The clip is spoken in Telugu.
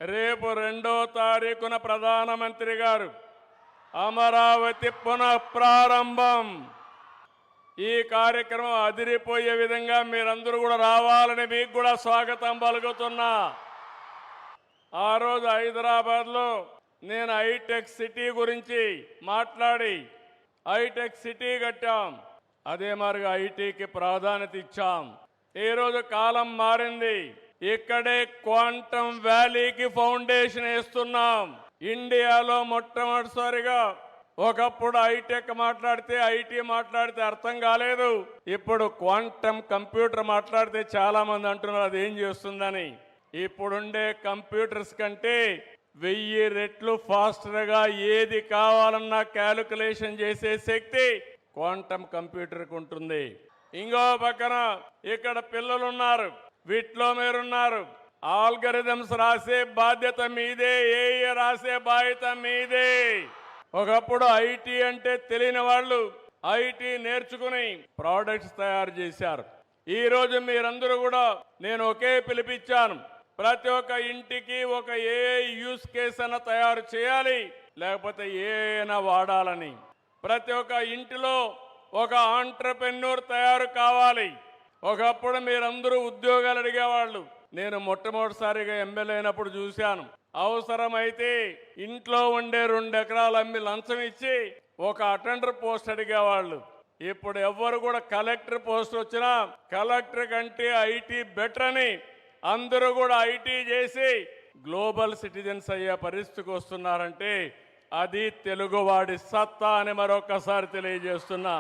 రేపు 2వ తారీఖున ప్రధానమంత్రి గారు అమరావతి పునః ప్రారంభం. ఈ కార్యక్రమం అదిరిపోయే విధంగా మీరందరూ కూడా రావాలని మీకు కూడా స్వాగతం పలుకుతున్నా. ఆ రోజు హైదరాబాద్లో నేను హైటెక్ సిటీ గురించి మాట్లాడి హైటెక్ సిటీ కట్టాం. అదే మాదిరిగా ఐటీకి ప్రాధాన్యత ఇచ్చాం. ఈరోజు కాలం మారింది. ఇక్కడే క్వాంటమ్ వ్యాలీకి ఫౌండేషన్ వేస్తున్నాం. ఇండియాలో మొట్టమొదటిసారిగా ఒకప్పుడు హైటెక్ మాట్లాడితే ఐటీ మాట్లాడితే అర్థం కాలేదు. ఇప్పుడు క్వాంటమ్ కంప్యూటర్ మాట్లాడితే చాలా మంది అంటున్నారు అది ఏం చేస్తుందని. ఇప్పుడుండే కంప్యూటర్స్ కంటే 1000 రెట్లు ఫాస్టర్గా ఏది కావాలన్నా క్యాలిక్యులేషన్ చేసే శక్తి క్వాంటమ్ కంప్యూటర్కి ఉంటుంది. ఇంకో పక్కన ఇక్కడ పిల్లలు ఉన్నారు, వీటిలో మీరున్నారు. ఆల్గరిథమ్స్ రాసే బాధ్యత మీదే, ఏఏ రాసే బాధ్యత మీదే. ఒకప్పుడు ఐటీ అంటే తెలియని వాళ్ళు ఐటీ నేర్చుకుని ప్రోడక్ట్స్ తయారు చేశారు. ఈరోజు మీరందరూ కూడా నేను ఒకే పిలిపించాను. ప్రతి ఒక్క ఇంటికి ఒక ఏఐ యూస్ కేస్ అన్న తయారు చేయాలి, లేకపోతే ఏఐనా వాడాలని. ప్రతి ఒక్క ఇంటిలో ఒక ఆంట్రప్రెన్యూర్ తయారు కావాలి. ఒకప్పుడు మీరందరూ ఉద్యోగాలు అడిగేవాళ్ళు. నేను మొట్టమొదటిసారిగా ఎమ్మెల్యే అయినప్పుడు చూశాను. అవసరమైతే ఇంట్లో ఉండే 2 ఎకరాలు అమ్మి లంచం ఇచ్చి ఒక అటెండర్ పోస్ట్ అడిగేవాళ్ళు. ఇప్పుడు ఎవ్వరు కూడా కలెక్టర్ పోస్ట్ వచ్చినా కలెక్టర్ కంటే ఐటీ బెటర్ అని అందరూ కూడా ఐటీ చేసి గ్లోబల్ సిటిజన్స్ అయ్యే పరిస్థితికి వస్తున్నారంటే అది తెలుగువాడి సత్తా అని మరొకసారి తెలియజేస్తున్నా.